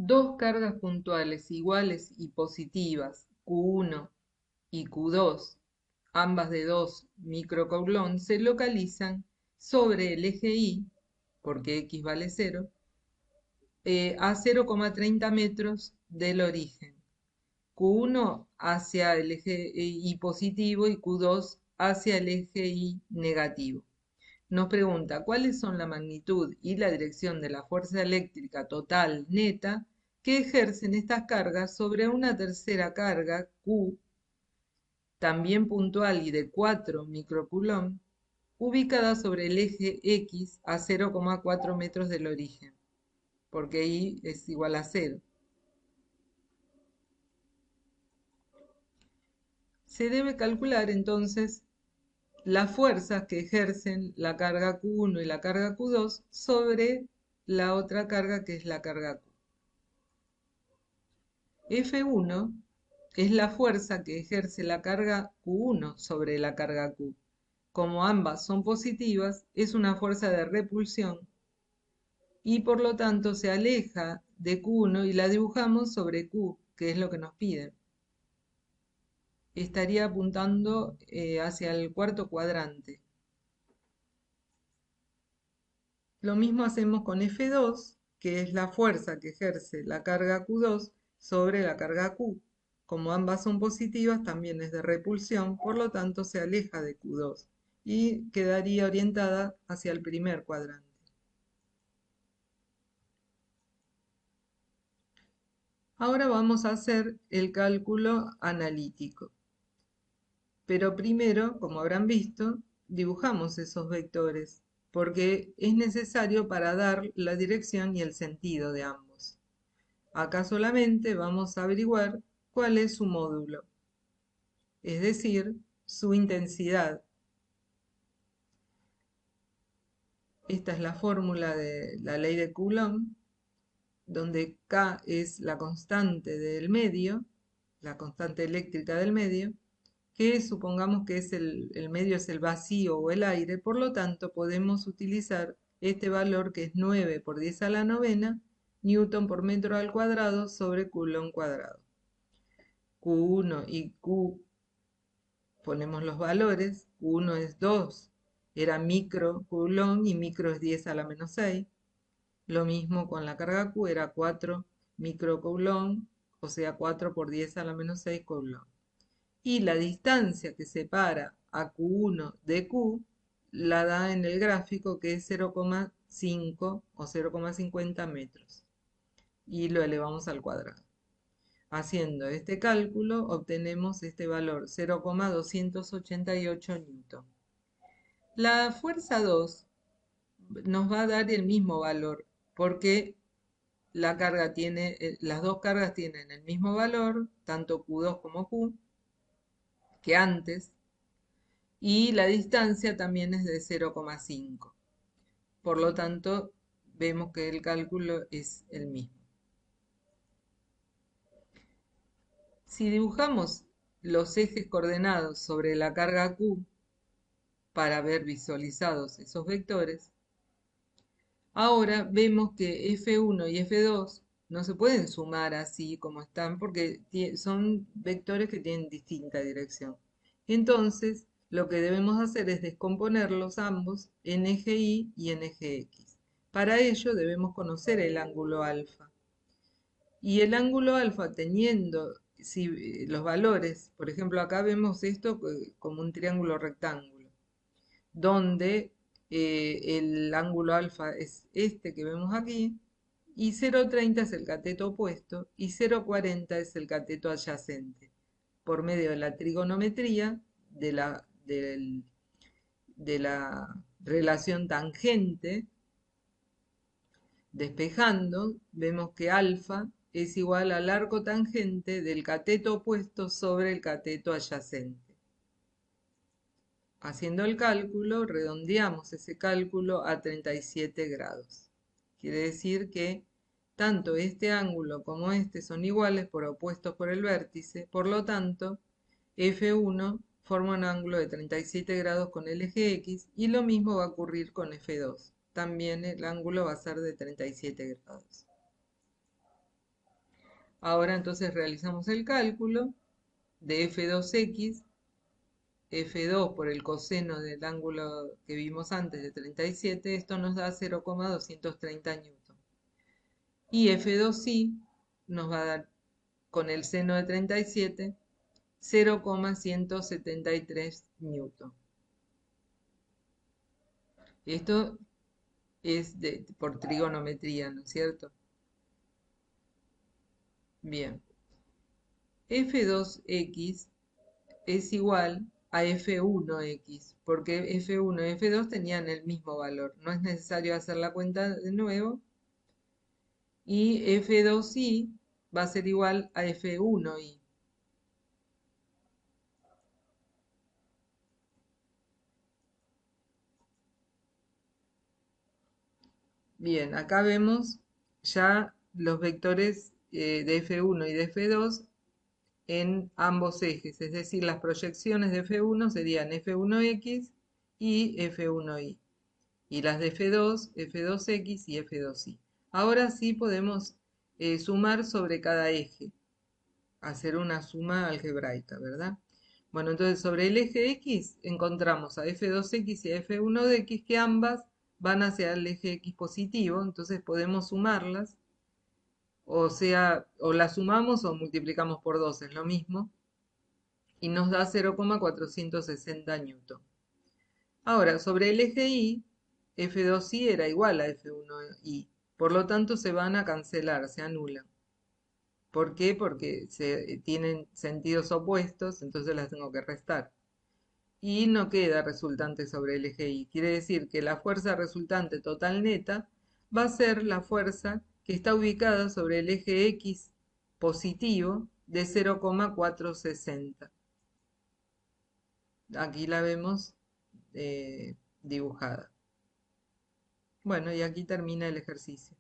Dos cargas puntuales iguales y positivas, Q1 y Q2, ambas de 2 microcoulomb, se localizan sobre el eje Y, porque X vale 0, a 0,30 metros del origen. Q1 hacia el eje Y positivo y Q2 hacia el eje Y negativo. Nos pregunta cuáles son la magnitud y la dirección de la fuerza eléctrica total neta que ejercen estas cargas sobre una tercera carga Q, también puntual y de 4 microcoulomb, ubicada sobre el eje X a 0,4 metros del origen, porque Y es igual a 0. Se debe calcular entonces las fuerzas que ejercen la carga Q1 y la carga Q2 sobre la otra carga que es la carga Q. F1 es la fuerza que ejerce la carga Q1 sobre la carga Q. Como ambas son positivas, es una fuerza de repulsión y por lo tanto se aleja de Q1 y la dibujamos sobre Q, que es lo que nos piden. Estaría apuntando hacia el cuarto cuadrante. Lo mismo hacemos con F2, que es la fuerza que ejerce la carga Q2 sobre la carga Q. Como ambas son positivas, también es de repulsión, por lo tanto se aleja de Q2 y quedaría orientada hacia el primer cuadrante. Ahora vamos a hacer el cálculo analítico. Pero primero, como habrán visto, dibujamos esos vectores, porque es necesario para dar la dirección y el sentido de ambos. Acá solamente vamos a averiguar cuál es su módulo, es decir, su intensidad. Esta es la fórmula de la ley de Coulomb, donde K es la constante del medio, la constante eléctrica del medio, que supongamos que es el medio es el vacío o el aire, por lo tanto podemos utilizar este valor que es 9 por 10 a la novena newton por metro al cuadrado sobre coulomb cuadrado. Q1 y Q, ponemos los valores, Q1 es 2, era micro coulomb y micro es 10 a la menos 6. Lo mismo con la carga Q, era 4 microcoulomb, o sea 4 por 10 a la menos 6 coulomb. Y la distancia que separa a Q1 de Q la da en el gráfico, que es 0,5 o 0,50 metros. Y lo elevamos al cuadrado. Haciendo este cálculo obtenemos este valor, 0,288 newton. La fuerza 2 nos va a dar el mismo valor porque la carga tiene, las dos cargas tienen el mismo valor, tanto Q2 como Q, que antes, y la distancia también es de 0,5. Por lo tanto, vemos que el cálculo es el mismo. Si dibujamos los ejes coordenados sobre la carga Q para ver visualizados esos vectores, ahora vemos que F1 y F2 no se pueden sumar así como están porque son vectores que tienen distinta dirección. Entonces, lo que debemos hacer es descomponerlos ambos en eje Y y en eje X. Para ello debemos conocer el ángulo alfa. Y el ángulo alfa teniendo los valores, por ejemplo acá vemos esto como un triángulo rectángulo, donde el ángulo alfa es este que vemos aquí, y 0,30 es el cateto opuesto y 0,40 es el cateto adyacente. Por medio de la trigonometría de la relación tangente, despejando, vemos que alfa es igual al arco tangente del cateto opuesto sobre el cateto adyacente. Haciendo el cálculo, redondeamos ese cálculo a 37 grados. Quiere decir que tanto este ángulo como este son iguales por opuestos por el vértice, por lo tanto, F1 forma un ángulo de 37 grados con el eje X y lo mismo va a ocurrir con F2. También el ángulo va a ser de 37 grados. Ahora entonces realizamos el cálculo de f2x, f2 por el coseno del ángulo que vimos antes de 37, esto nos da 0,230 newton. Y f2y nos va a dar, con el seno de 37, 0,173 newton. Esto es por trigonometría, ¿no es cierto? Bien. F2x es igual a F1x, porque F1 y F2 tenían el mismo valor. No es necesario hacer la cuenta de nuevo. Y F2y va a ser igual a F1y. Bien, acá vemos ya los vectores de F1 y de F2 en ambos ejes, es decir, las proyecciones de F1 serían F1x y F1y, y las de F2, F2x y F2y. Ahora sí podemos sumar sobre cada eje, hacer una suma algebraica, ¿verdad? Bueno, entonces sobre el eje X encontramos a F2x y a F1x que ambas van hacia el eje X positivo, entonces podemos sumarlas, o sea, o las sumamos o multiplicamos por 2, es lo mismo, y nos da 0,460 newton. Ahora, sobre el eje Y, F2Y era igual a F1Y, por lo tanto se van a cancelar, se anulan. ¿Por qué? Porque tienen sentidos opuestos, entonces las tengo que restar. Y no queda resultante sobre el eje Y. Quiere decir que la fuerza resultante total neta va a ser la fuerza que está ubicada sobre el eje X positivo de 0,460. Aquí la vemos dibujada. Bueno, y aquí termina el ejercicio.